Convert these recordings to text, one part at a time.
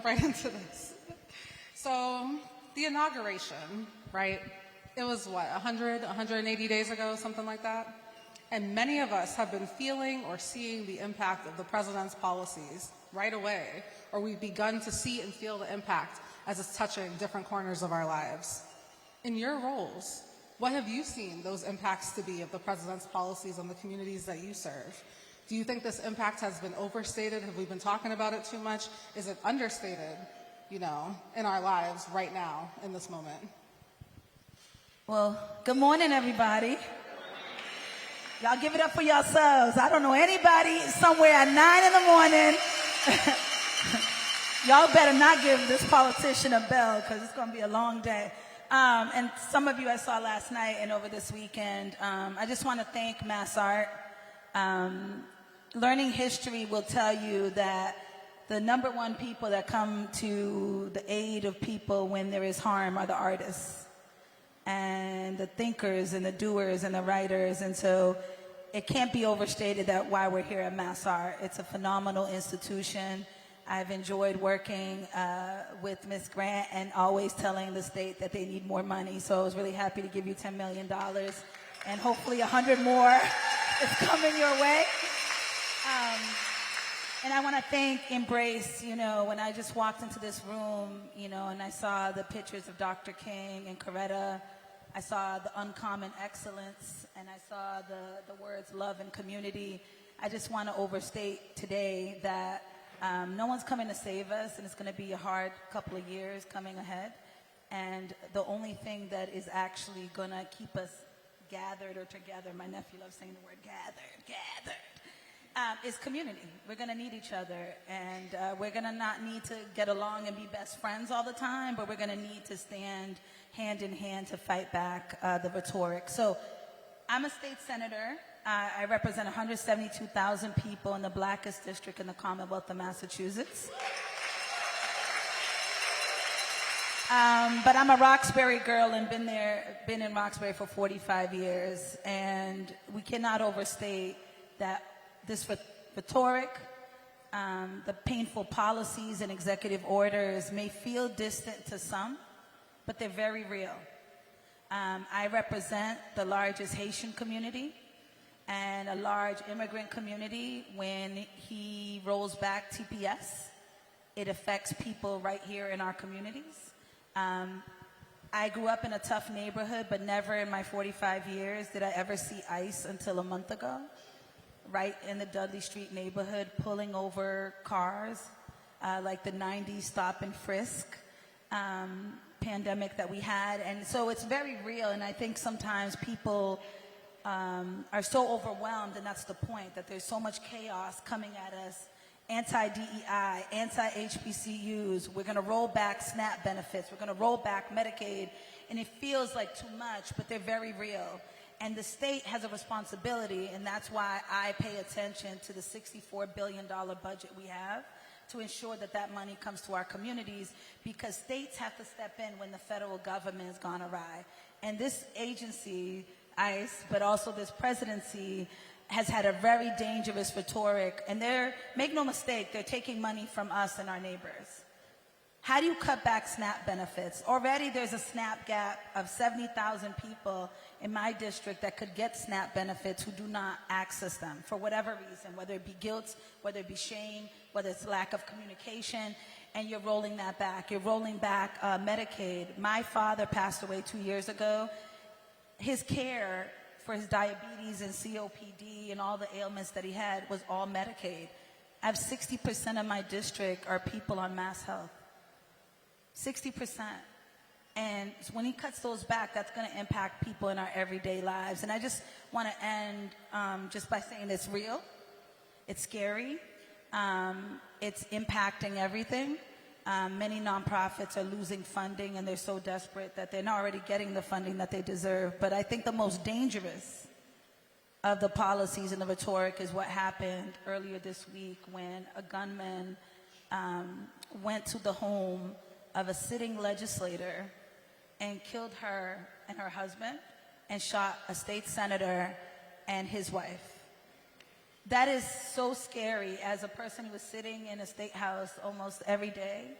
jump right into this. So the inauguration, right? It was what, 180 days ago, something like that? And many of us have been feeling or seeing the impact of the president's policies right away, or we've begun to see and feel the impact as it's touching different corners of our lives. In your roles, what have you seen those impacts to be of the president's policies on the communities that you serve? Do you think this impact has been overstated? Have we been talking about it too much? Is it understated, in our lives right now, in this moment? Well, good morning, everybody. Y'all give it up for yourselves. I don't know anybody somewhere at 9 in the morning. Y'all better not give this politician a bell because it's going to be a long day. And some of you I saw last night and over this weekend. I just want to thank Mass Art. Learning history will tell you that the number one people that come to the aid of people when there is harm are the artists and the thinkers and the doers and the writers. And so it can't be overstated that why we're here at Mass Art. It's a phenomenal institution. I've enjoyed working with Ms. Grant and always telling the state that they need more money. So I was really happy to give you $10 million and hopefully 100 more is coming your way. And I want to thank Embrace, when I just walked into this room, and I saw the pictures of Dr. King and Coretta, I saw the uncommon excellence, and I saw the words love and community. I just want to overstate today that no one's coming to save us, and it's going to be a hard couple of years coming ahead. And the only thing that is actually going to keep us gathered or together, my nephew loves saying the word gathered, is community. We're going to need each other, and we're going to not need to get along and be best friends all the time, but we're going to need to stand hand in hand to fight back the rhetoric. So I'm a state senator. I represent 172,000 people in the blackest district in the Commonwealth of Massachusetts. But I'm a Roxbury girl and been in Roxbury for 45 years, and we cannot overstate that this rhetoric, the painful policies and executive orders may feel distant to some, but they're very real. I represent the largest Haitian community and a large immigrant community. When he rolls back TPS, it affects people right here in our communities. I grew up in a tough neighborhood, but never in my 45 years did I ever see ICE until a month ago, right in the Dudley Street neighborhood, pulling over cars, like the 90s stop and frisk pandemic that we had. And so it's very real, and I think sometimes people are so overwhelmed, and that's the point, that there's so much chaos coming at us. Anti-DEI, anti-HBCUs, we're going to roll back SNAP benefits, we're going to roll back Medicaid, and it feels like too much, but they're very real. And the state has a responsibility, and that's why I pay attention to the $64 billion budget we have to ensure that that money comes to our communities, because states have to step in when the federal government has gone awry. And this agency, ICE, but also this presidency, has had a very dangerous rhetoric, and make no mistake, they're taking money from us and our neighbors. How do you cut back SNAP benefits? Already there's a SNAP gap of 70,000 people in my district that could get SNAP benefits who do not access them for whatever reason, whether it be guilt, whether it be shame, whether it's lack of communication, and you're rolling that back. You're rolling back Medicaid. My father passed away 2 years ago. His care for his diabetes and COPD and all the ailments that he had was all Medicaid. I have 60% of my district are people on Mass Health. 60%. And when he cuts those back, that's going to impact people in our everyday lives. And I just want to end just by saying it's real, it's scary, it's impacting everything. Many nonprofits are losing funding, and they're so desperate that they're not already getting the funding that they deserve. But I think the most dangerous of the policies and the rhetoric is what happened earlier this week when a gunman went to the home of a sitting legislator and killed her and her husband and shot a state senator and his wife. That is so scary. As a person who was sitting in a state house almost every day,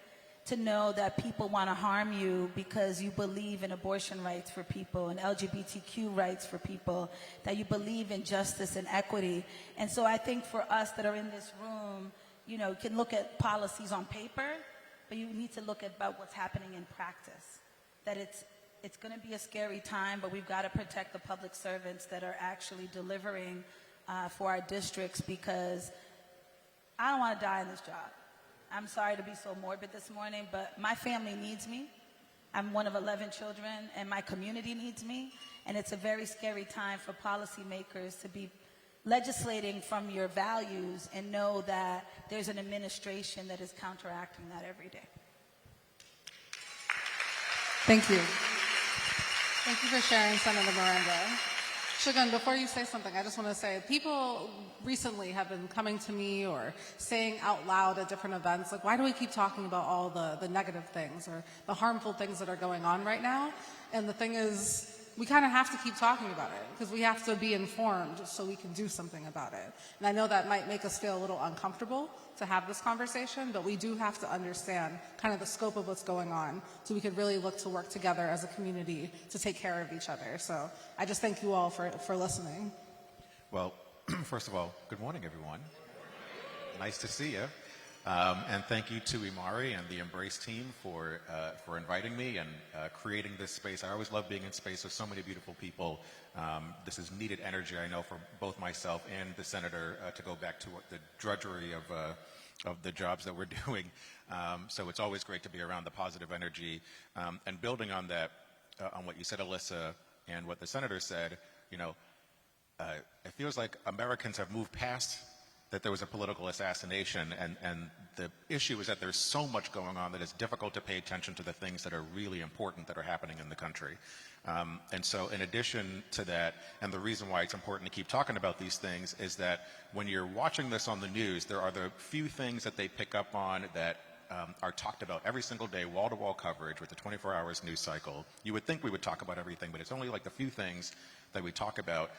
to know that people want to harm you because you believe in abortion rights for people and LGBTQ rights for people, that you believe in justice and equity. And so I think for us that are in this room, you can look at policies on paper, but you need to look at about what's happening in practice. That it's going to be a scary time, but we've got to protect the public servants that are actually delivering for our districts, because I don't want to die in this job. I'm sorry to be so morbid this morning, but my family needs me. I'm one of 11 children, and my community needs me. And it's a very scary time for policymakers to be legislating from your values and know that there's an administration that is counteracting that every day. Thank you. Thank you for sharing, Senator Miranda. Segun, before you say something, I just want to say, people recently have been coming to me or saying out loud at different events, like, why do we keep talking about all the negative things or the harmful things that are going on right now? And the thing is, we kind of have to keep talking about it because we have to be informed so we can do something about it. And I know that might make us feel a little uncomfortable to have this conversation, but we do have to understand kind of the scope of what's going on so we could really look to work together as a community to take care of each other. So I just thank you all for listening. Well, first of all, good morning, everyone. Nice to see you. And thank you to Imari and the Embrace team for inviting me and creating this space. I always love being in space with so many beautiful people. This is needed energy, I know, for both myself and the senator to go back to the drudgery of the jobs that we're doing. So it's always great to be around the positive energy. And building on that, on what you said, Alyssa, and what the senator said, it feels like Americans have moved past that there was a political assassination, and the issue is that there's so much going on that it's difficult to pay attention to the things that are really important that are happening in the country. And so in addition to that, and the reason why it's important to keep talking about these things is that when you're watching this on the news, there are the few things that they pick up on that are talked about every single day, wall-to-wall coverage with the 24 hours news cycle. You would think we would talk about everything, but it's only like the few things that we talk about.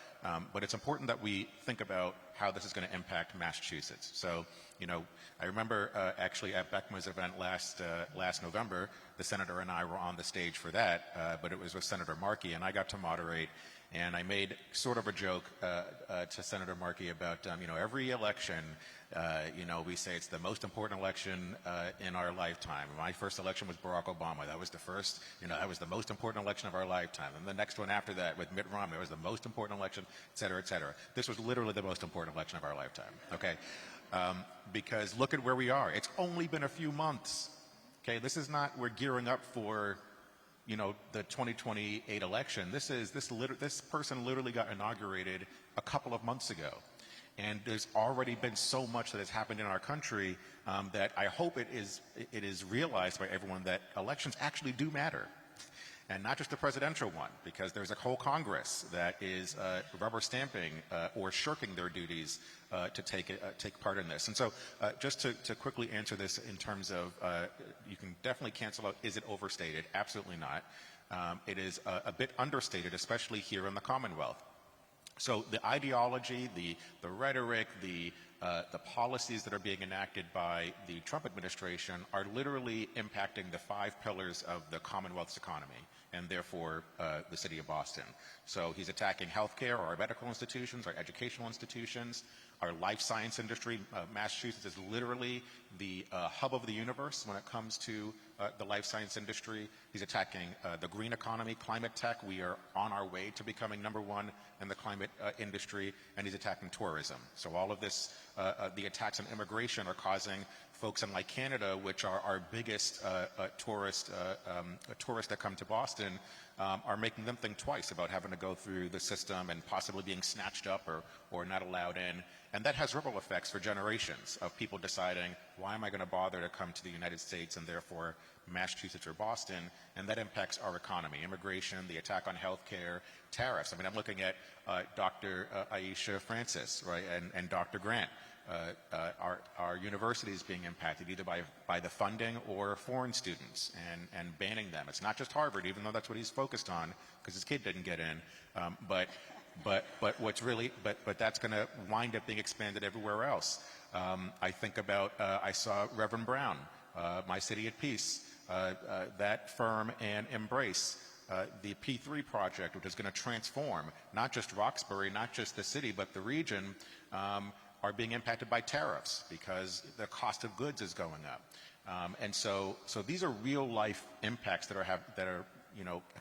But it's important that we think about how this is going to impact Massachusetts. So, I remember actually at BECMA's event last November, the senator and I were on the stage for that, but it was with Senator Markey, and I got to moderate. And I made sort of a joke to Senator Markey about, every election, we say it's the most important election in our lifetime. My first election was Barack Obama. That was the first, that was the most important election of our lifetime. And the next one after that with Mitt Romney was the most important election, et cetera, et cetera. This was literally the most important election of our lifetime, okay? Because look at where we are. It's only been a few months, okay? This is not, we're gearing up for, the 2028 election. This person literally got inaugurated a couple of months ago. And there's already been so much that has happened in our country that I hope it is realized by everyone that elections actually do matter. And not just the presidential one, because there's a whole Congress that is rubber stamping or shirking their duties to take part in this. And so just to quickly answer this in terms of, you can definitely cancel out, is it overstated? Absolutely not. It is a bit understated, especially here in the Commonwealth. So the ideology, the rhetoric, the policies that are being enacted by the Trump administration are literally impacting the 5 pillars of the Commonwealth's economy, and therefore the city of Boston. So he's attacking healthcare, our medical institutions, our educational institutions, our life science industry. Massachusetts is literally the hub of the universe when it comes to the life science industry. He's attacking the green economy, climate tech. We are on our way to becoming #1 in the climate industry, and he's attacking tourism. So all of this, the attacks on immigration are causing folks in like Canada, which are our biggest tourists that come to Boston, are making them think twice about having to go through the system and possibly being snatched up or not allowed in. And that has ripple effects for generations of people deciding, why am I going to bother to come to the United States and therefore Massachusetts or Boston? And that impacts our economy, immigration, the attack on healthcare, tariffs. I mean, I'm looking at Dr. Aisha Francis, right, and Dr. Grant. Our universities being impacted either by the funding or foreign students and banning them. It's not just Harvard, even though that's what he's focused on because his kid didn't get in. But that's going to wind up being expanded everywhere else. I think about, I saw Reverend Brown My City at Peace, that firm and Embrace, the P3 project, which is going to transform not just Roxbury, not just the city, but the region, are being impacted by tariffs because the cost of goods is going up. And so these are real life impacts that are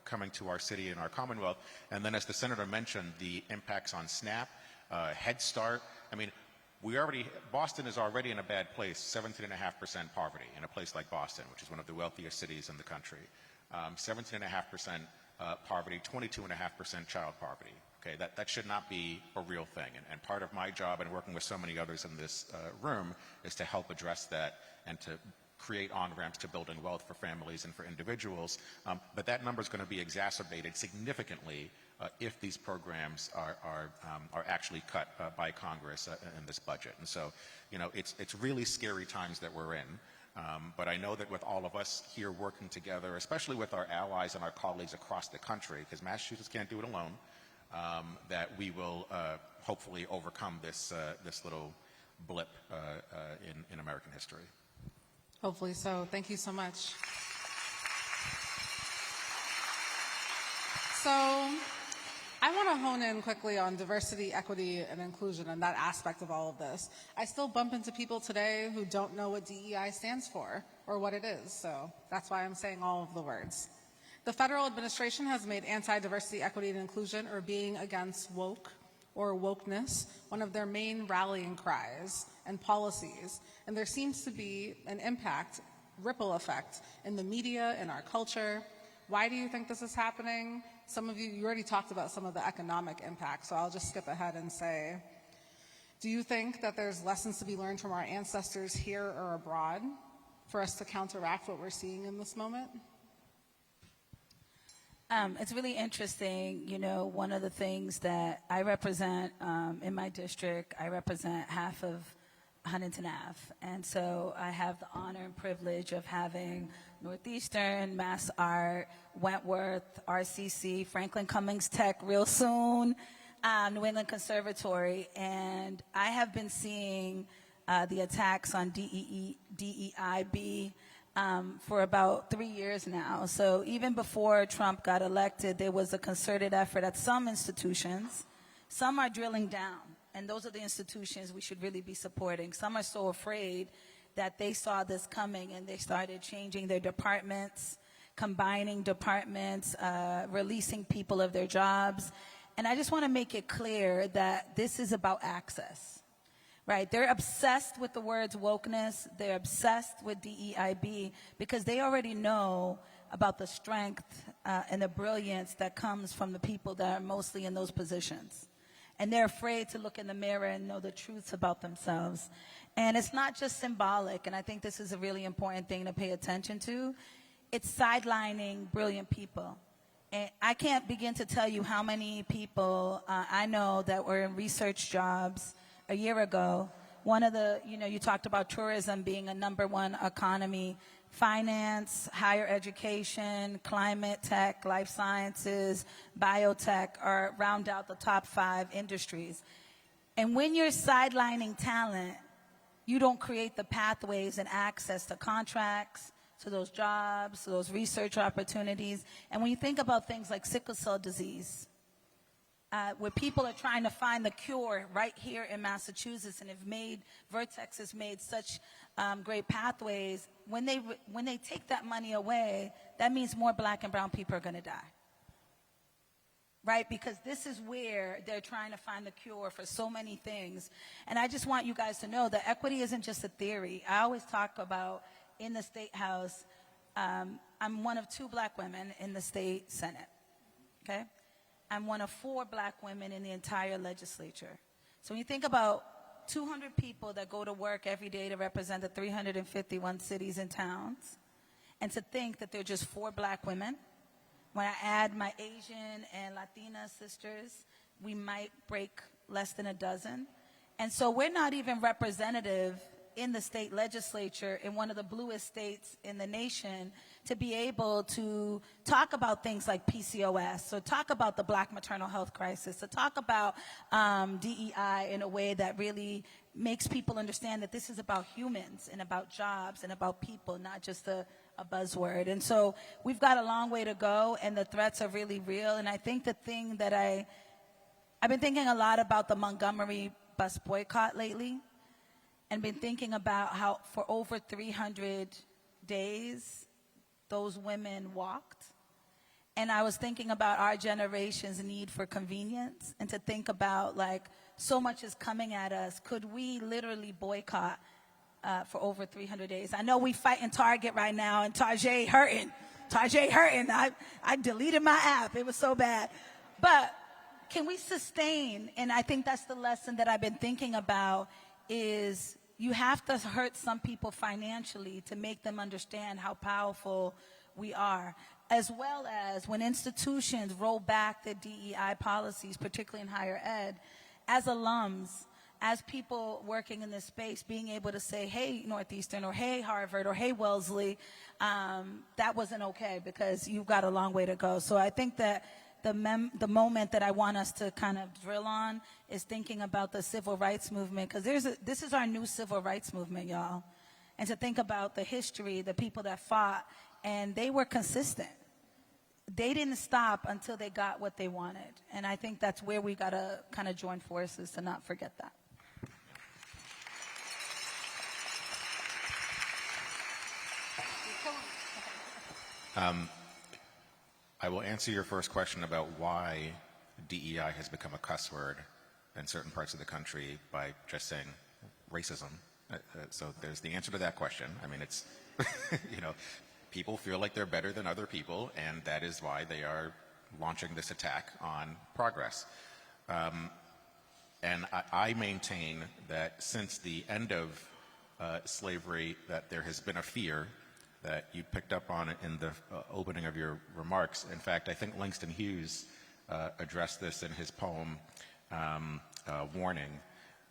coming to our city and our Commonwealth. And then, as the Senator mentioned, the impacts on SNAP, Head Start. I mean, Boston is already in a bad place, 17.5% poverty in a place like Boston, which is one of the wealthiest cities in the country. 17.5% poverty, 22.5% child poverty. Okay, that should not be a real thing. And part of my job, and working with so many others in this room, is to help address that and to create on-ramps to building wealth for families and for individuals. But that number is going to be exacerbated significantly if these programs are actually cut by Congress in this budget. And so, it's really scary times that we're in. But I know that with all of us here working together, especially with our allies and our colleagues across the country, because Massachusetts can't do it alone, that we will hopefully overcome this little blip in American history. Hopefully so. Thank you so much. So I want to hone in quickly on diversity, equity, and inclusion and that aspect of all of this. I still bump into people today who don't know what DEI stands for or what it is, so that's why I'm saying all of the words. The federal administration has made anti-diversity, equity, and inclusion, or being against woke or wokeness, one of their main rallying cries and policies. And there seems to be an impact, ripple effect, in the media, in our culture. Why do you think this is happening? Some of you already talked about some of the economic impact, so I'll just skip ahead and say, do you think that there's lessons to be learned from our ancestors here or abroad for us to counteract what we're seeing in this moment? It's really interesting. One of the things that I represent in my district, I represent half of Huntington Ave. And so I have the honor and privilege of having Northeastern, Mass Art, Wentworth, RCC, Franklin Cummings Tech real soon, New England Conservatory. And I have been seeing the attacks on DEIB for about 3 years now. So even before Trump got elected, there was a concerted effort at some institutions. Some are drilling down, and those are the institutions we should really be supporting. Some are so afraid that they saw this coming and they started changing their departments, combining departments, releasing people of their jobs. And I just want to make it clear that this is about access. Right, they're obsessed with the words wokeness. They're obsessed with DEIB because they already know about the strength and the brilliance that comes from the people that are mostly in those positions. And they're afraid to look in the mirror and know the truths about themselves. And it's not just symbolic, and I think this is a really important thing to pay attention to. It's sidelining brilliant people. And I can't begin to tell you how many people I know that were in research jobs a year ago. One of the, you talked about tourism being a #1 economy, finance, higher education, climate tech, life sciences, biotech are round out the top 5 industries. And when you're sidelining talent, you don't create the pathways and access to contracts, to those jobs, to those research opportunities. And when you think about things like sickle cell disease, where people are trying to find the cure right here in Massachusetts, and Vertex has made such great pathways. When they take that money away, that means more black and brown people are going to die. Right? Because this is where they're trying to find the cure for so many things. And I just want you guys to know that equity isn't just a theory. I always talk about in the State House, I'm one of 2 black women in the State Senate. Okay? I'm one of 4 black women in the entire legislature. So when you think about 200 people that go to work every day to represent the 351 cities and towns, and to think that they're just 4 black women, when I add my Asian and Latina sisters, we might break less than a dozen. And so we're not even representative in the state legislature in one of the bluest states in the nation to be able to talk about things like PCOS, so talk about the Black maternal health crisis, to talk about DEI in a way that really makes people understand that this is about humans and about jobs and about people, not just a buzzword. And so we've got a long way to go, and the threats are really real. And I think the thing that I've been thinking a lot about the Montgomery bus boycott lately, and been thinking about how for over 300 days those women walked. And I was thinking about our generation's need for convenience, and to think about, like, so much is coming at us. Could we literally boycott for over 300 days? I know we fight in Target right now, and Tarjay hurting. I deleted my app. It was so bad. But can we sustain? And I think that's the lesson that I've been thinking about, is you have to hurt some people financially to make them understand how powerful we are, as well as when institutions roll back their DEI policies, particularly in higher ed, as alums, as people working in this space, being able to say, hey, Northeastern, or hey, Harvard, or hey, Wellesley, that wasn't okay because you've got a long way to go. So I think that the moment that I want us to kind of drill on is thinking about the civil rights movement, because this is our new civil rights movement, y'all. And to think about the history, the people that fought, and they were consistent. They didn't stop until they got what they wanted. And I think that's where we got to kind of join forces to not forget that. I will answer your first question about why DEI has become a cuss word in certain parts of the country by just saying racism. So there's the answer to that question. I mean, it's, people feel like they're better than other people, and that is why they are launching this attack on progress. And I maintain that since the end of slavery, that there has been a fear that you picked up on it in the opening of your remarks. In fact, I think Langston Hughes addressed this in his poem, Warning,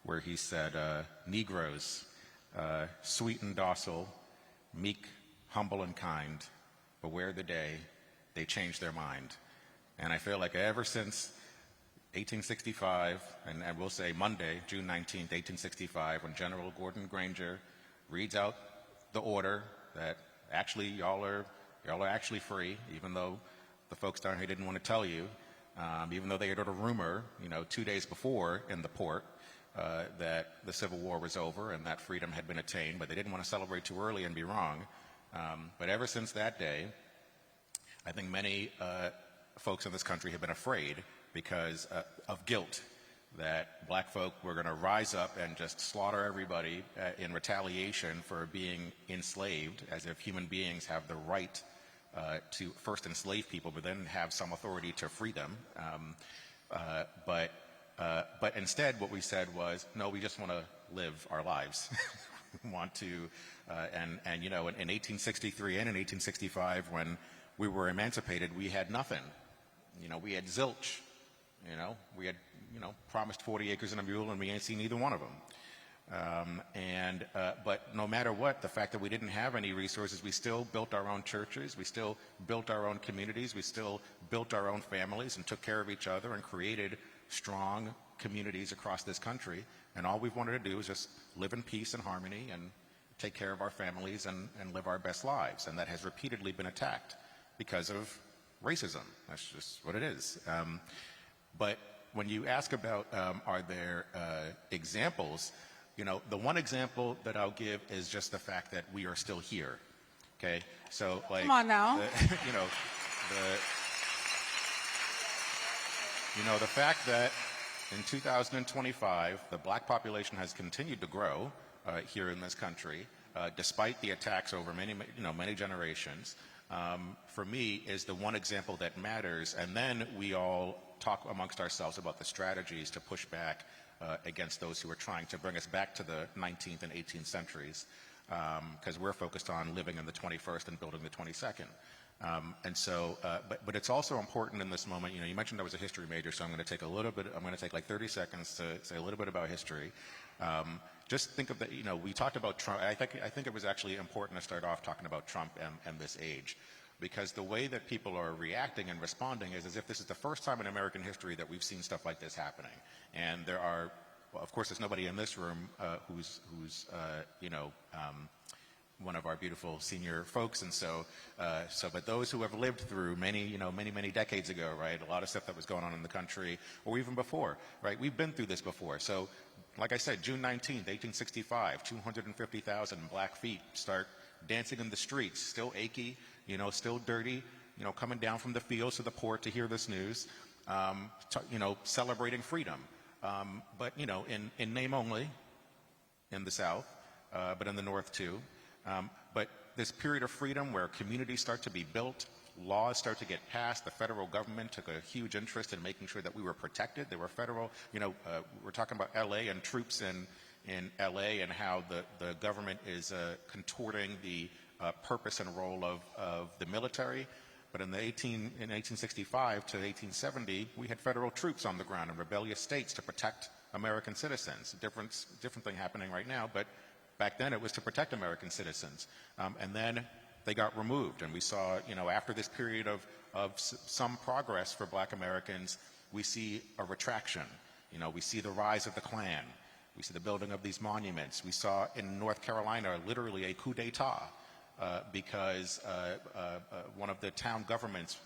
where he said, Negroes, sweet and docile, meek, humble and kind, beware the day they change their mind. And I feel like ever since 1865, and I will say Monday, June 19th, 1865, when General Gordon Granger reads out the order that actually y'all are actually free, even though the folks down here didn't want to tell you, even though they had heard a rumor, 2 days before in the port that the Civil War was over and that freedom had been attained, but they didn't want to celebrate too early and be wrong. But ever since that day, I think many folks in this country have been afraid because of guilt, that black folk were going to rise up and just slaughter everybody in retaliation for being enslaved, as if human beings have the right to first enslave people, but then have some authority to free them. But instead, what we said was, no, we just want to live our lives. We want to, in 1863 and in 1865, when we were emancipated, we had nothing. We had zilch. We had, promised 40 acres and a mule, and we ain't seen either one of them. But no matter what, the fact that we didn't have any resources, we still built our own churches, we still built our own communities, we still built our own families and took care of each other and created strong communities across this country. And all we've wanted to do is just live in peace and harmony and take care of our families and live our best lives. And that has repeatedly been attacked because of racism. That's just what it is. But when you ask about are there examples, the one example that I'll give is just the fact that we are still here. Okay, so like, come on now, the fact that in 2025 the black population has continued to grow here in this country, despite the attacks over many generations, for me is the one example that matters. And then we all talk amongst ourselves about the strategies to push back against those who are trying to bring us back to the 19th and 18th centuries, because we're focused on living in the 21st and building the 22nd. But it's also important in this moment. You mentioned I was a history major, so I'm going to take like 30 seconds to say a little bit about history. just think of the, we talked about Trump. I think it was actually important to start off talking about Trump and this age, because the way that people are reacting and responding is as if this is the first time in American history that we've seen stuff like this happening. And there are, well, of course, there's nobody in this room who's one of our beautiful senior folks, and but those who have lived through many decades ago, right, a lot of stuff that was going on in the country, or even before, right, we've been through this before. So, like I said, June 19th, 1865, 250,000 black feet start dancing in the streets, still achy, still dirty, coming down from the fields to the port to hear this news, celebrating freedom. But, in name only in the South, but in the North too. But this period of freedom where communities start to be built, laws start to get passed, the federal government took a huge interest in making sure that we were protected. There were federal, we're talking about LA and troops in LA and how the government is contorting the purpose and role of the military. But in 1865 to 1870, we had federal troops on the ground in rebellious states to protect American citizens. Different thing happening right now, but back then it was to protect American citizens. And then they got removed, and we saw, after this period of some progress for black Americans, we see a retraction. We see the rise of the Klan. We see the building of these monuments. We saw in North Carolina literally a coup d'etat. Because one of the town governments,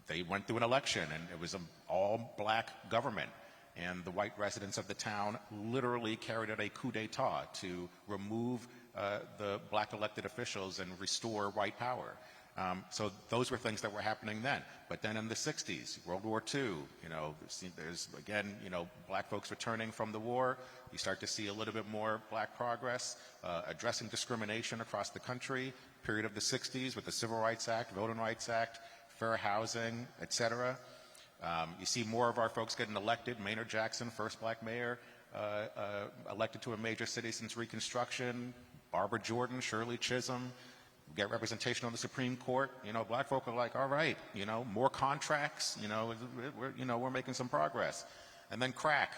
they went through an election, and it was an all-black government. And the white residents of the town literally carried out a coup d'etat to remove the black elected officials and restore white power. So those were things that were happening then. But then in the 60s, World War II, there's again, black folks returning from the war. You start to see a little bit more black progress, addressing discrimination across the country, period of the 60s with the Civil Rights Act, Voting Rights Act, fair housing, etc. You see more of our folks getting elected. Maynard Jackson, first black mayor, elected to a major city since Reconstruction. Barbara Jordan, Shirley Chisholm, get representation on the Supreme Court. Black folk are like, all right, more contracts, we're making some progress. And then crack,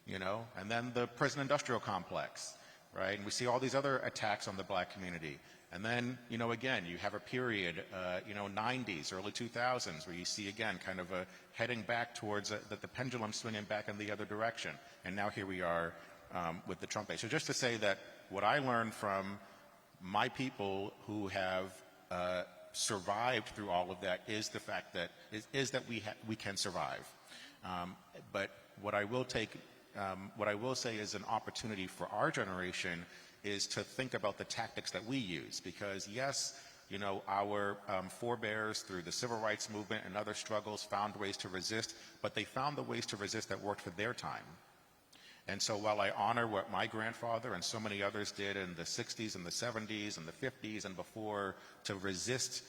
and then the prison industrial complex, right? And we see all these other attacks on the black community. And then, again, you have a period, 90s, early 2000s, where you see, again, kind of a heading back towards the pendulum swinging back in the other direction. And now here we are with the Trump age. So just to say that what I learned from my people who have survived through all of that is the fact that we can survive. But what I will say is an opportunity for our generation is to think about the tactics that we use, because yes, our forebears through the civil rights movement and other struggles found ways to resist, but they found the ways to resist that worked for their time. And so while I honor what my grandfather and so many others did in the 60s and the 70s and the 50s and before to resist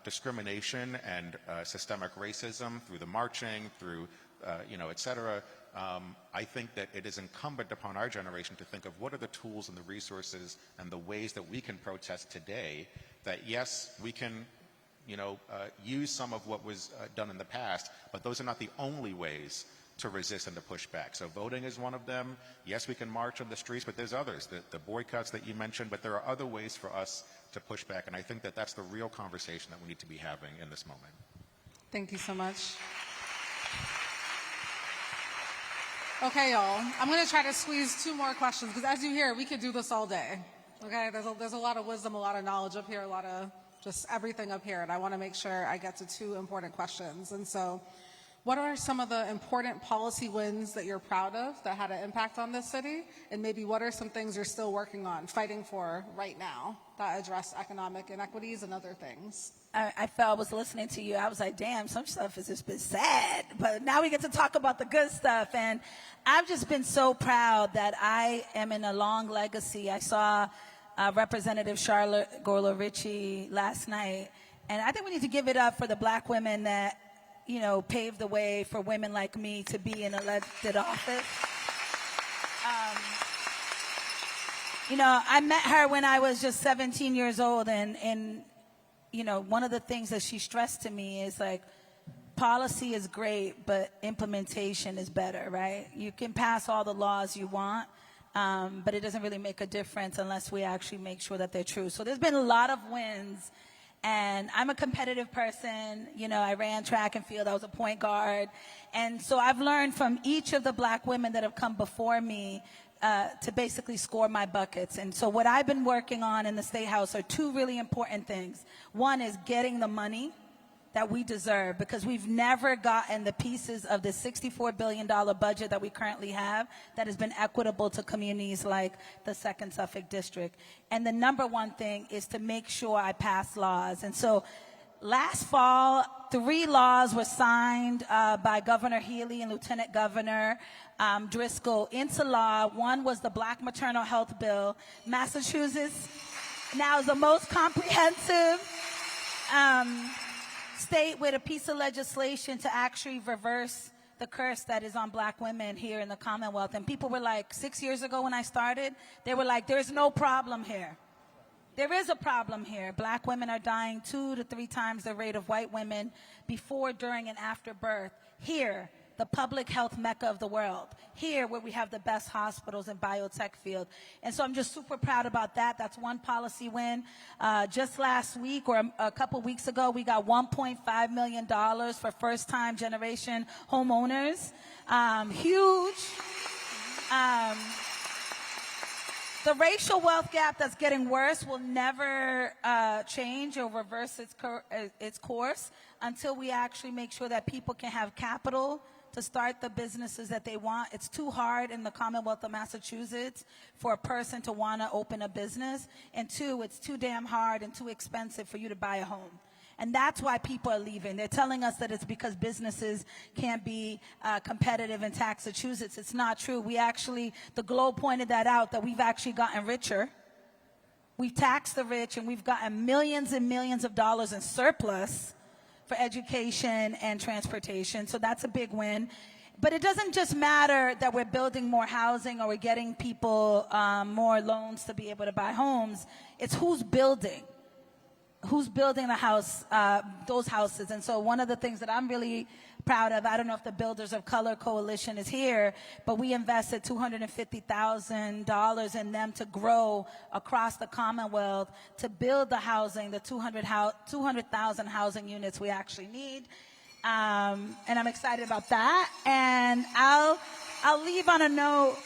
discrimination and systemic racism through the marching, through, et cetera, I think that it is incumbent upon our generation to think of what are the tools and the resources and the ways that we can protest today, that yes, we can use some of what was done in the past, but those are not the only ways to resist and to push back. So voting is one of them. Yes, we can march on the streets, but there's others, the boycotts that you mentioned, but there are other ways for us to push back, and I think that that's the real conversation that we need to be having in this moment. Thank you so much. Okay, y'all, I'm going to try to squeeze 2 more questions, because as you hear, we could do this all day. Okay, there's a lot of wisdom, a lot of knowledge up here, a lot of just everything up here, and I want to make sure I get to 2 important questions. And so, what are some of the important policy wins that you're proud of that had an impact on this city? And maybe what are some things you're still working on, fighting for right now that address economic inequities and other things? I felt I was listening to you. I was like, damn, some stuff has just been sad. But now we get to talk about the good stuff. And I've just been so proud that I am in a long legacy. I saw Representative Charlotte Gorla-Ritchie last night. And I think we need to give it up for the black women that paved the way for women like me to be in elected office. I met her when I was just 17 years old, and one of the things that she stressed to me is like, policy is great, but implementation is better, right? You can pass all the laws you want, but it doesn't really make a difference unless we actually make sure that they're true. So there's been a lot of wins, and I'm a competitive person. You know, I ran track and field. I was a point guard. And so I've learned from each of the black women that have come before me to basically score my buckets. And so what I've been working on in the State House are two really important things. One is getting the money that we deserve, because we've never gotten the pieces of the $64 billion budget that we currently have that has been equitable to communities like the 2nd Suffolk District. And the number one thing is to make sure I pass laws. And so last fall, 3 laws were signed by Governor Healy and Lieutenant Governor Driscoll into law. One was the Black Maternal Health Bill. Massachusetts now is the most comprehensive state with a piece of legislation to actually reverse the curse that is on black women here in the Commonwealth. And people were like, 6 years ago when I started, they were like, there's no problem here. There is a problem here. Black women are dying 2 to 3 times the rate of white women before, during, and after birth. Here, the public health mecca of the world. Here, where we have the best hospitals and biotech field. And so I'm just super proud about that. That's one policy win. Just last week, or a couple weeks ago, we got $1.5 million for first-time generation homeowners. Huge. The racial wealth gap that's getting worse will never change or reverse its course until we actually make sure that people can have capital to start the businesses that they want. It's too hard in the Commonwealth of Massachusetts for a person to want to open a business. And 2, it's too damn hard and too expensive for you to buy a home. And that's why people are leaving. They're telling us that it's because businesses can't be competitive in Massachusetts. It's not true. The Globe pointed that out, that we've actually gotten richer. We've taxed the rich, and we've gotten millions and millions of dollars in surplus for education and transportation. So that's a big win. But it doesn't just matter that we're building more housing or we're getting people more loans to be able to buy homes. It's who's building. Who's building the house, those houses. And so one of the things that I'm really proud of, I don't know if the Builders of Color Coalition is here, but we invested $250,000 in them to grow across the Commonwealth to build the housing, the 200,000 housing units we actually need. And I'm excited about that. And I'll leave on a note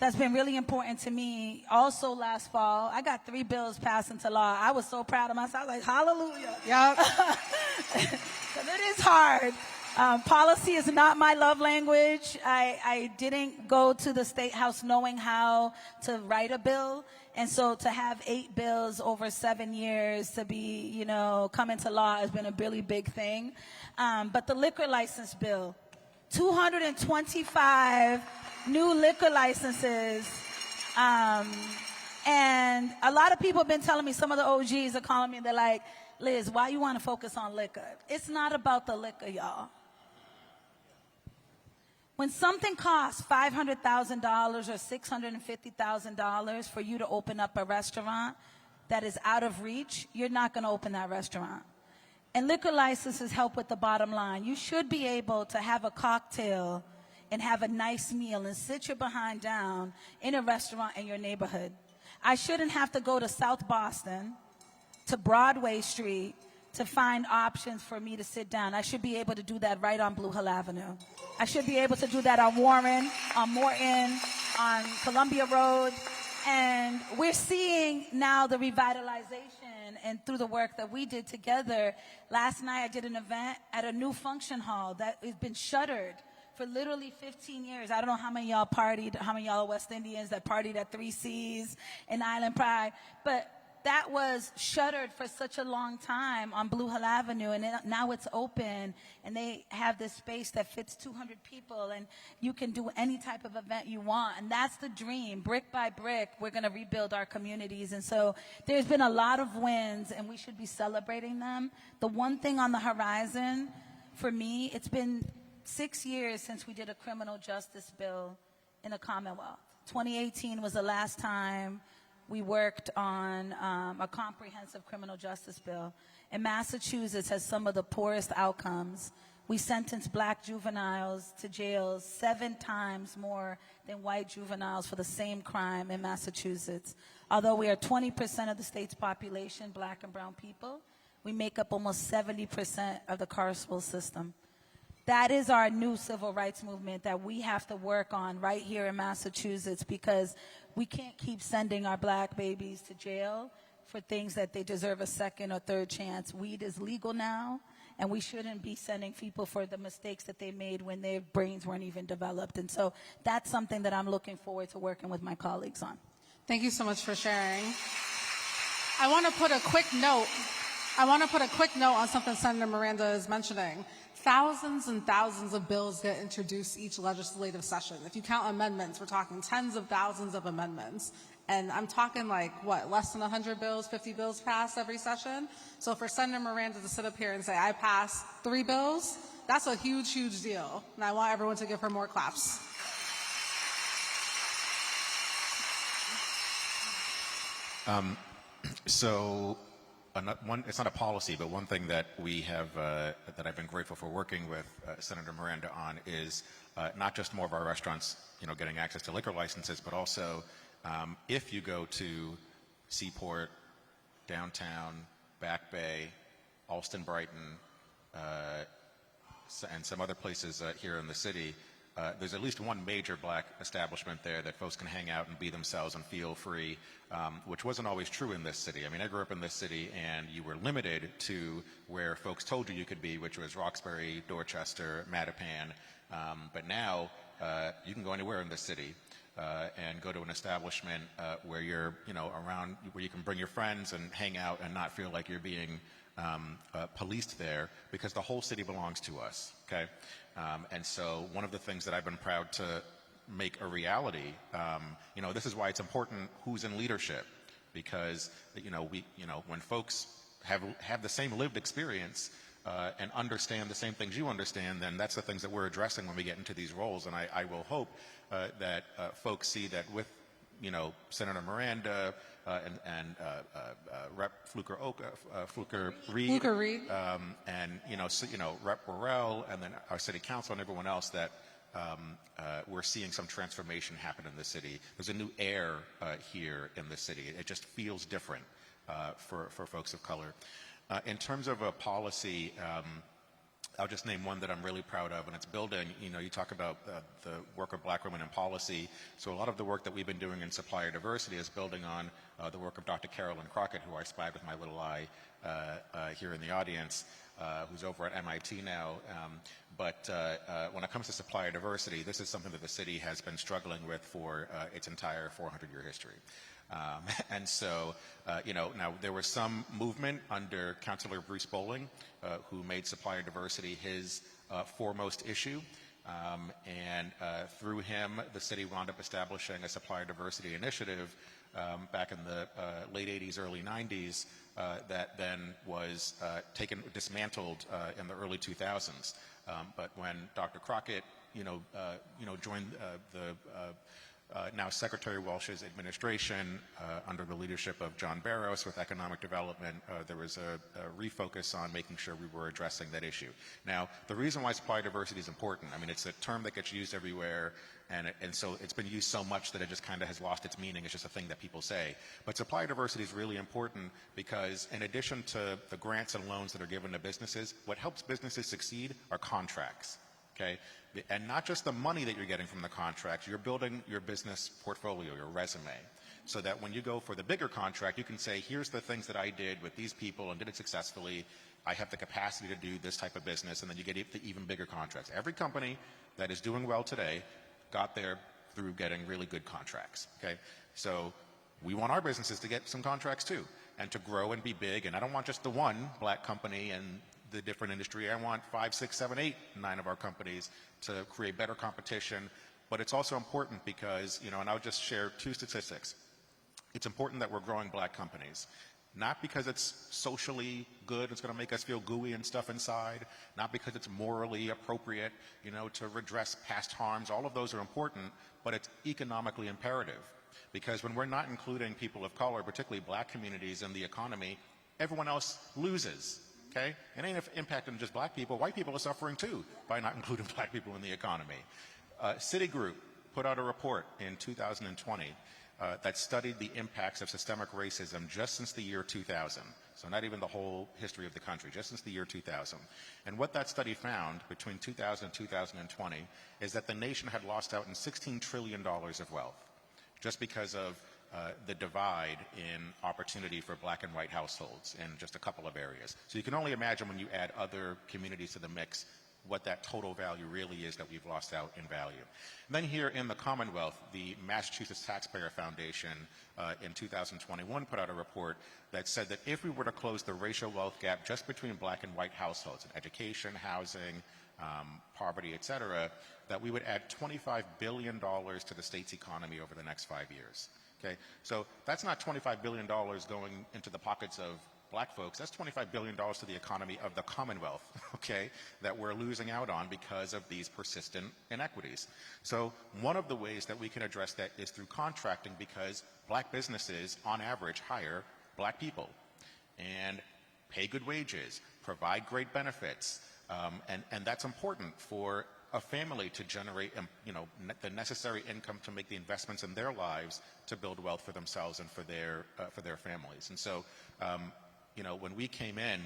that's been really important to me. Also last fall, I got 3 bills passed into law. I was so proud of myself. I was like, hallelujah. Yep. Because it is hard. Policy is not my love language. I didn't go to the State House knowing how to write a bill. And so to have 8 bills over 7 years to be, come into law has been a really big thing. But the liquor license bill, 225 new liquor licenses. And a lot of people have been telling me, some of the OGs are calling me, they're like, Liz, why you want to focus on liquor? It's not about the liquor, y'all. When something costs $500,000 or $650,000 for you to open up a restaurant that is out of reach, you're not going to open that restaurant. And liquor licenses help with the bottom line. You should be able to have a cocktail and have a nice meal and sit your behind down in a restaurant in your neighborhood. I shouldn't have to go to South Boston, to Broadway Street, to find options for me to sit down. I should be able to do that right on Blue Hill Avenue. I should be able to do that on Warren, on Morton, on Columbia Road. And we're seeing now the revitalization, and through the work that we did together. Last night I did an event at a new function hall that has been shuttered for literally 15 years. I don't know how many y'all partied, how many y'all are West Indians that partied at 3 C's and Island Pride, but that was shuttered for such a long time on Blue Hill Avenue, and now it's open, and they have this space that fits 200 people, and you can do any type of event you want, and that's the dream. Brick by brick, we're going to rebuild our communities, and so there's been a lot of wins, and we should be celebrating them. The one thing on the horizon, for me, it's been 6 years since we did a criminal justice bill in the Commonwealth. 2018 was the last time we worked on a comprehensive criminal justice bill. And Massachusetts has some of the poorest outcomes We sentence black juveniles to jail 7 times more than white juveniles for the same crime in Massachusetts. Although we are 20% of the state's population, black and brown people, we make up almost 70% of the carceral system. That is our new civil rights movement that we have to work on right here in Massachusetts, because we can't keep sending our black babies to jail for things that they deserve a second or third chance. Weed is legal now, and we shouldn't be sending people for the mistakes that they made when their brains weren't even developed. And so that's something that I'm looking forward to working with my colleagues on. Thank you so much for sharing. I want to put a quick note on something Senator Miranda is mentioning. Thousands and thousands of bills get introduced each legislative session. If you count amendments, we're talking tens of thousands of amendments. And I'm talking less than 100 bills, 50 bills passed every session. So for Senator Miranda to sit up here and say, I passed 3 bills, that's a huge, huge deal. And I want everyone to give her more claps. It's not a policy, but one thing that we have, that I've been grateful for working with Senator Miranda on is not just more of our restaurants, getting access to liquor licenses, but also if you go to Seaport, downtown, Back Bay, Alston, Brighton, and some other places here in the city, there's at least one major black establishment there that folks can hang out and be themselves and feel free, which wasn't always true in this city. I mean, I grew up in this city, and you were limited to where folks told you could be, which was Roxbury, Dorchester, Mattapan. But now you can go anywhere in this city and go to an establishment where you're, around, where you can bring your friends and hang out and not feel like you're being policed there, because the whole city belongs to us, okay? And so one of the things that I've been proud to make a reality, this is why it's important who's in leadership, because, when folks have the same lived experience and understand the same things you understand, then that's the things that we're addressing when we get into these roles. And I will hope that folks see that with, Senator Miranda and Rep. Fluker-Reed, and Rep. Burrell, and then our city council and everyone else, that we're seeing some transformation happen in the city. There's a new air here in the city. It just feels different for folks of color. In terms of a policy, I'll just name one that I'm really proud of, and it's building. You talk about the work of black women in policy. So a lot of the work that we've been doing in supplier diversity is building on the work of Dr. Carolyn Crockett, who I spied with my little eye here in the audience, who's over at MIT now. But when it comes to supplier diversity, this is something that the city has been struggling with for its entire 400-year history. And so, now there was some movement under Councilor Bruce Bowling, who made supplier diversity his foremost issue. And through him, the city wound up establishing a supplier diversity initiative back in the late 80s, early 90s, that then was dismantled in the early 2000s. But when Dr. Crockett, joined the now Secretary Welch's administration under the leadership of John Barros with economic development, there was a refocus on making sure we were addressing that issue. Now, the reason why supplier diversity is important, I mean, it's a term that gets used everywhere, and so it's been used so much that it just kind of has lost its meaning. It's just a thing that people say. But supplier diversity is really important because in addition to the grants and loans that are given to businesses, what helps businesses succeed are contracts. Okay, and not just the money that you're getting from the contracts, you're building your business portfolio, your resume, so that when you go for the bigger contract, you can say, here's the things that I did with these people and did it successfully. I have the capacity to do this type of business, and then you get the even bigger contracts. Every company that is doing well today got there through getting really good contracts, okay? So we want our businesses to get some contracts too, and to grow and be big, and I don't want just the one black company and the different industry. I want 5, 6, 7, 8, 9 of our companies to create better competition. But it's also important because, and I'll just share 2 statistics. It's important that we're growing black companies, not because it's socially good, it's going to make us feel gooey and stuff inside, not because it's morally appropriate, to redress past harms. All of those are important, but it's economically imperative. Because when we're not including people of color, particularly black communities, in the economy, everyone else loses. okay? It ain't impacting just black people. White people are suffering too by not including black people in the economy. Citigroup put out a report in 2020 that studied the impacts of systemic racism just since the year 2000. So not even the whole history of the country, just since the year 2000. And what that study found between 2000 and 2020 is that the nation had lost out in $16 trillion of wealth just because of the divide in opportunity for black and white households in just a couple of areas. So you can only imagine when you add other communities to the mix what that total value really is that we've lost out in value. And then here in the Commonwealth, the Massachusetts Taxpayer Foundation in 2021 put out a report that said that if we were to close the racial wealth gap just between black and white households in education, housing, poverty, et cetera, that we would add $25 billion to the state's economy over the next 5 years. Okay, so that's not $25 billion going into the pockets of black folks. That's $25 billion to the economy of the Commonwealth, okay, that we're losing out on because of these persistent inequities. So one of the ways that we can address that is through contracting, because black businesses, on average, hire black people and pay good wages, provide great benefits, and that's important for a family to generate, the necessary income to make the investments in their lives to build wealth for themselves and for their families. And so, when we came in,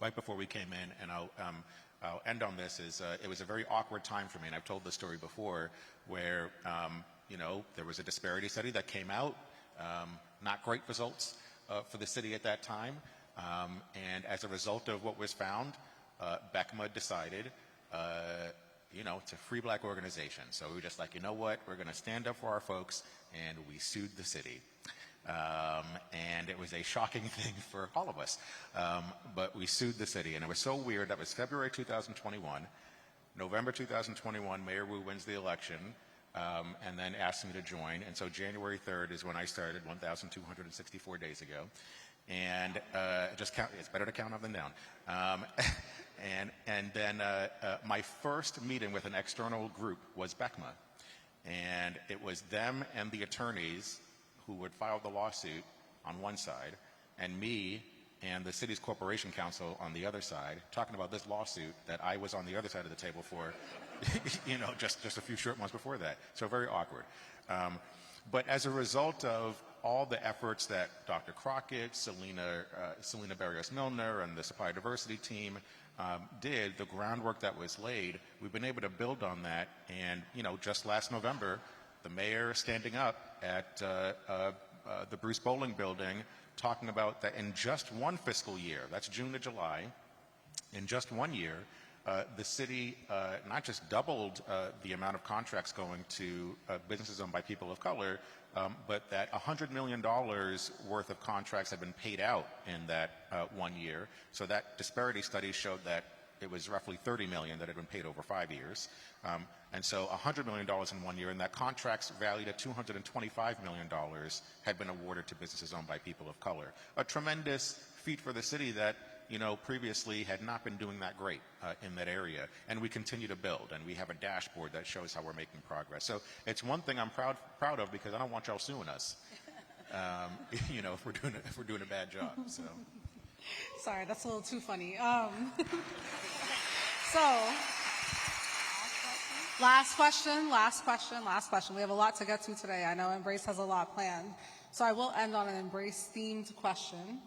right before we came in, and I'll end on this, is it was a very awkward time for me, and I've told this story before, where there was a disparity study that came out, not great results for the city at that time, and as a result of what was found, BECMA decided it's a free black organization. So we were just like, you know what, we're going to stand up for our folks, and we sued the city. And it was a shocking thing for all of us. But we sued the city, and it was so weird. That was February 2021. November 2021, Mayor Wu wins the election, and then asked me to join. And so January 3rd is when I started, 1,264 days ago. And just count, it's better to count up than down. And then my first meeting with an external group was BECMA. And it was them and the attorneys who would file the lawsuit on one side, and me and the city's corporation counsel on the other side, talking about this lawsuit that I was on the other side of the table for, just a few short months before that. So very awkward. But as a result of all the efforts that Dr. Crockett, Selena Barrios-Milner, and the Supply Diversity team did, the groundwork that was laid, we've been able to build on that. And, just last November, the mayor standing up at the Bruce Bowling building talking about that in just one fiscal year, that's June to July, in just 1 year, the city not just doubled the amount of contracts going to businesses owned by people of color, but that $100 million worth of contracts have been paid out in that 1 year. So that disparity study showed that it was roughly $30 million that had been paid over 5 years. And so $100 million in 1 year, and that contracts valued at $225 million had been awarded to businesses owned by people of color. A tremendous feat for the city that, previously had not been doing that great in that area. And we continue to build, and we have a dashboard that shows how we're making progress. So it's one thing I'm proud of, because I don't want y'all suing us, if we're doing a bad job. So. Sorry, that's a little too funny. So, last question. We have a lot to get to today. I know Embrace has a lot planned. So I will end on an Embrace-themed question.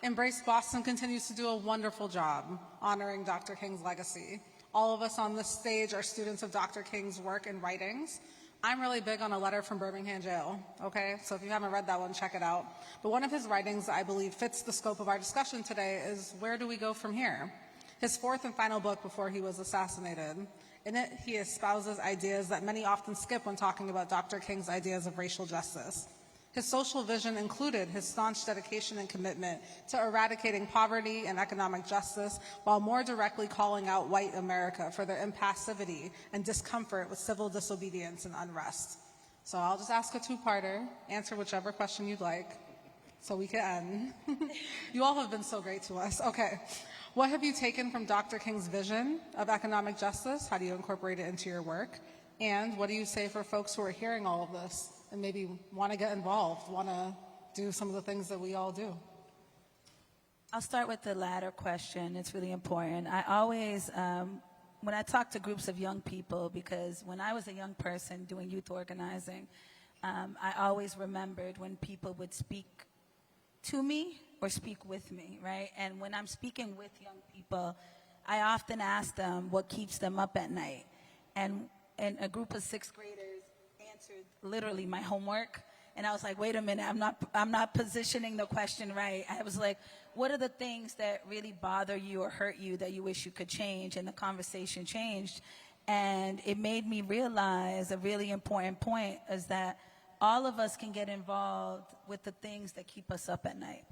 Embrace Boston continues to do a wonderful job honoring Dr. King's legacy. All of us on this stage are students of Dr. King's work and writings. I'm really big on A Letter from Birmingham Jail, okay? So if you haven't read that one, check it out. But one of his writings that I believe fits the scope of our discussion today is Where Do We Go From Here? His fourth and final book before he was assassinated. In it, he espouses ideas that many often skip when talking about Dr. King's ideas of racial justice. His social vision included his staunch dedication and commitment to eradicating poverty and economic justice, while more directly calling out white America for their impassivity and discomfort with civil disobedience and unrest. So I'll just ask a two-parter, answer whichever question you'd like, so we can end. You all have been so great to us. Okay. What have you taken from Dr. King's vision of economic justice? How do you incorporate it into your work? And what do you say for folks who are hearing all of this and maybe want to get involved, want to do some of the things that we all do? I'll start with the latter question. It's really important. I always, when I talk to groups of young people, because when I was a young person doing youth organizing, I always remembered when people would speak to me or speak with me, right? And when I'm speaking with young people, I often ask them what keeps them up at night. And a group of sixth graders answered literally my homework. And I was like, wait a minute, I'm not positioning the question right. I was like, what are the things that really bother you or hurt you that you wish you could change? And the conversation changed. And it made me realize a really important point is that all of us can get involved with the things that keep us up at night.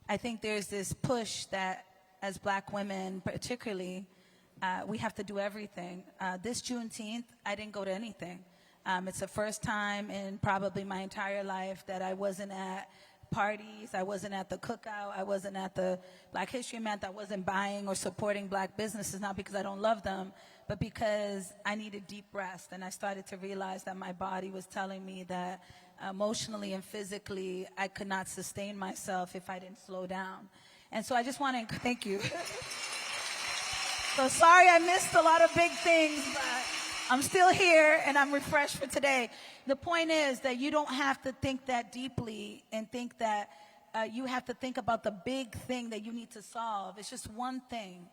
I think there's this push that as Black women particularly, we have to do everything. This Juneteenth, I didn't go to anything. It's the first time in probably my entire life that I wasn't at parties, I wasn't at the cookout, I wasn't at the Black History Month, I wasn't buying or supporting Black businesses, not because I don't love them, but because I needed deep rest. And I started to realize that my body was telling me that emotionally and physically I could not sustain myself if I didn't slow down. And so I just want to thank you. So sorry I missed a lot of big things, but I'm still here and I'm refreshed for today. The point is that you don't have to think that deeply and think that you have to think about the big thing that you need to solve. It's just one thing,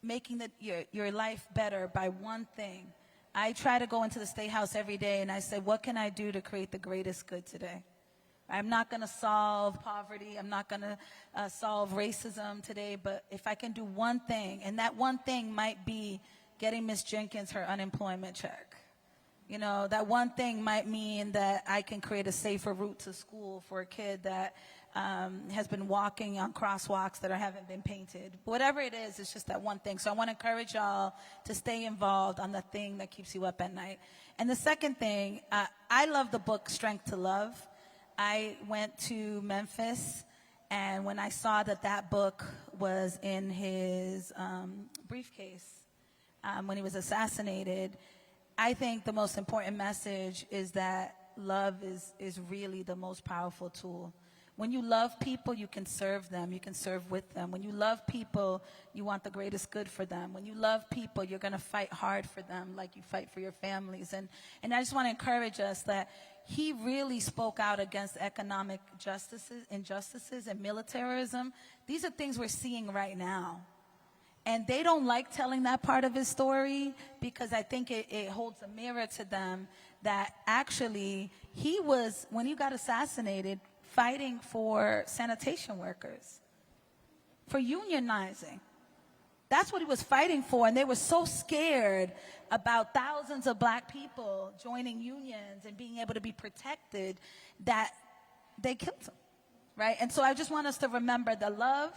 making your life better by one thing. I try to go into the State House every day and I say, what can I do to create the greatest good today? I'm not going to solve poverty. I'm not going to solve racism today. But if I can do one thing, and that one thing might be getting Miss Jenkins her unemployment check. You know, that one thing might mean that I can create a safer route to school for a kid that has been walking on crosswalks that haven't been painted. Whatever it is, it's just that one thing. So I want to encourage y'all to stay involved on the thing that keeps you up at night. And the second thing, I love the book Strength to Love. I went to Memphis, and when I saw that book was in his briefcase when he was assassinated, I think the most important message is that love is really the most powerful tool. When you love people, you can serve them. You can serve with them. When you love people, you want the greatest good for them. When you love people, you're going to fight hard for them like you fight for your families. And I just want to encourage us that he really spoke out against economic injustices, and militarism. These are things we're seeing right now. And they don't like telling that part of his story because I think it holds a mirror to them that actually he was, when he got assassinated, fighting for sanitation workers, for unionizing. That's what he was fighting for, and they were so scared about thousands of Black people joining unions and being able to be protected that they killed him, right? And so I just want us to remember the love,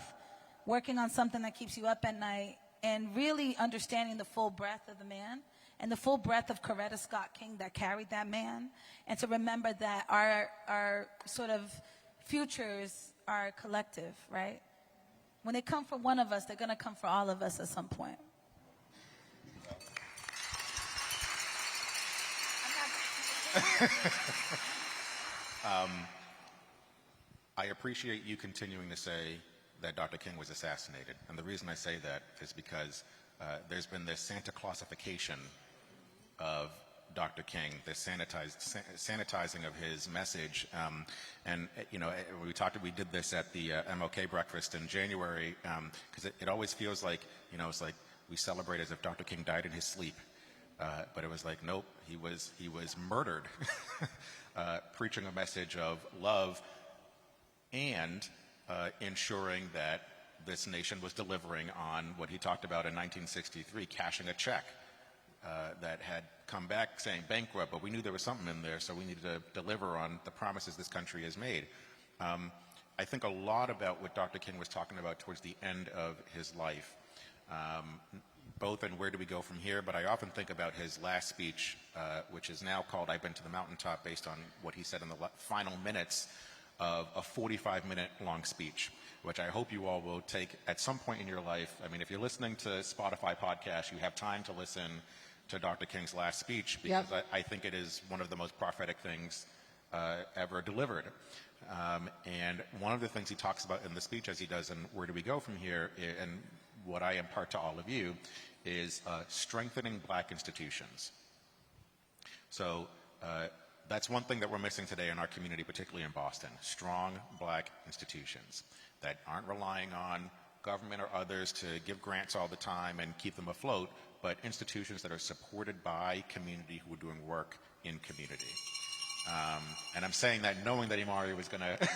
working on something that keeps you up at night, and really understanding the full breadth of the man and the full breadth of Coretta Scott King that carried that man, and to remember that our sort of futures are collective, right? When they come for one of us, they're going to come for all of us at some point. I appreciate you continuing to say that Dr. King was assassinated. And the reason I say that is because there's been this Santa Clausification of Dr. King, the sanitizing of his message. And, you know, we did this at the MLK breakfast in January, because it always feels like, you know, it's like we celebrate as if Dr. King died in his sleep. But it was like, nope, he was murdered, preaching a message of love and ensuring that this nation was delivering on what he talked about in 1963, cashing a check that had come back saying bankrupt, but we knew there was something in there, so we needed to deliver on the promises this country has made. I think a lot about what Dr. King was talking about towards the end of his life, both in where do we go from here, but I often think about his last speech, which is now called I've Been to the Mountaintop, based on what he said in the final minutes of a 45-minute long speech, which I hope you all will take at some point in your life. I mean, if you're listening to Spotify podcasts, you have time to listen to Dr. King's last speech, because I think it is one of the most prophetic things ever delivered. And one of the things he talks about in the speech, as he does in Where Do We Go From Here, and what I impart to all of you, is strengthening black institutions. So that's one thing that we're missing today in our community, particularly in Boston: strong black institutions that aren't relying on government or others to give grants all the time and keep them afloat, but institutions that are supported by community who are doing work in community. And I'm saying that knowing that Imari was going to,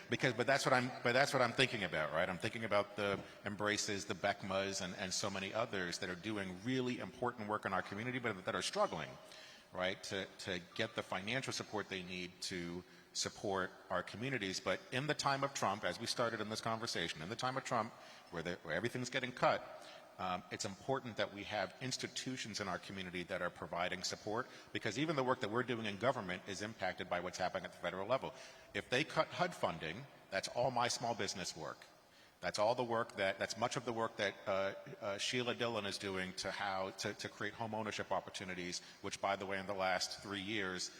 but that's what I'm thinking about, right? I'm thinking about the Embraces, the BECMAs, and so many others that are doing really important work in our community, but that are struggling, right, to get the financial support they need to support our communities. But in the time of Trump, as we started in this conversation, in the time of Trump, where everything's getting cut, it's important that we have institutions in our community that are providing support, because even the work that we're doing in government is impacted by what's happening at the federal level. If they cut HUD funding, that's all my small business work. That's all the work that's much of the work that Sheila Dillon is doing to create home ownership opportunities, which, by the way, in the last 3 years,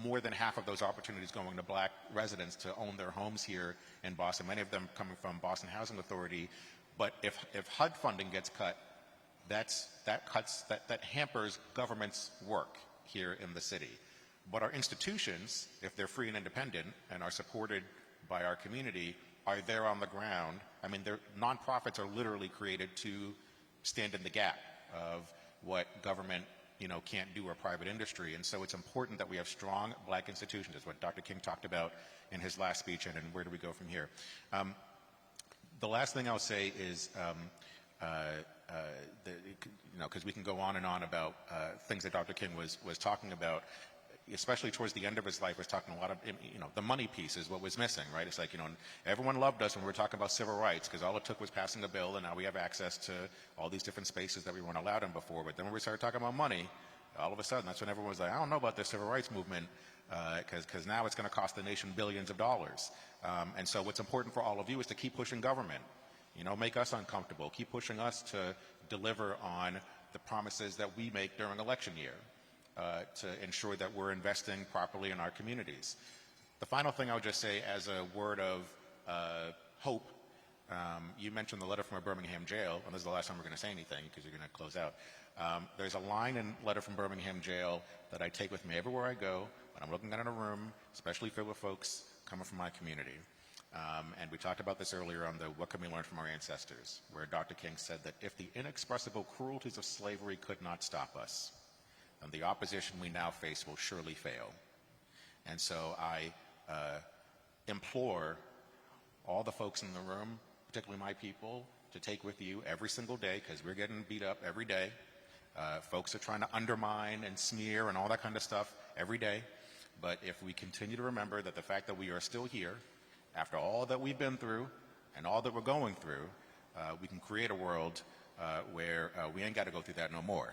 more than half of those opportunities going to black residents to own their homes here in Boston, many of them coming from Boston Housing Authority. But if HUD funding gets cut, that hampers government's work here in the city. But our institutions, if they're free and independent and are supported by our community, are there on the ground. I mean, nonprofits are literally created to stand in the gap of what government can't do, or private industry. And so it's important that we have strong black institutions. That's what Dr. King talked about in his last speech, and where do we go from here? The last thing I'll say is, because we can go on and on about things that Dr. King was talking about, especially towards the end of his life, was talking a lot of, the money piece is what was missing, right? It's like, everyone loved us when we were talking about civil rights, because all it took was passing a bill, and now we have access to all these different spaces that we weren't allowed in before. But then when we started talking about money, all of a sudden, that's when everyone was like, I don't know about this civil rights movement, because now it's going to cost the nation billions of dollars. And so what's important for all of you is to keep pushing government, make us uncomfortable, keep pushing us to deliver on the promises that we make during election year, to ensure that we're investing properly in our communities. The final thing I would just say, as a word of hope, you mentioned the letter from a Birmingham jail, and this is the last time we're going to say anything because you're going to close out. There's a line in Letter from Birmingham Jail that I take with me everywhere I go when I'm looking out in a room, especially filled with folks coming from my community. And we talked about this earlier on the What Can We Learn from Our Ancestors, where Dr. King said that if the inexpressible cruelties of slavery could not stop us, then the opposition we now face will surely fail. And so I implore all the folks in the room, particularly my people, to take with you every single day, because we're getting beat up every day. Folks are trying to undermine and smear and all that kind of stuff every day. But if we continue to remember that the fact that we are still here, after all that we've been through and all that we're going through, we can create a world where we ain't got to go through that no more.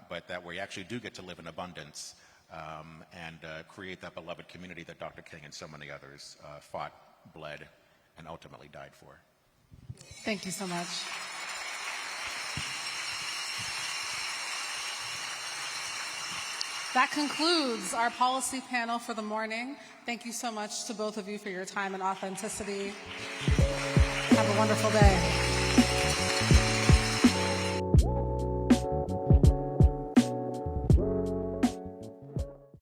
But that we actually do get to live in abundance and create that beloved community that Dr. King and so many others fought, bled, and ultimately died for. Thank you so much. That concludes our policy panel for the morning. Thank you so much to both of you for your time and authenticity. Have a wonderful day.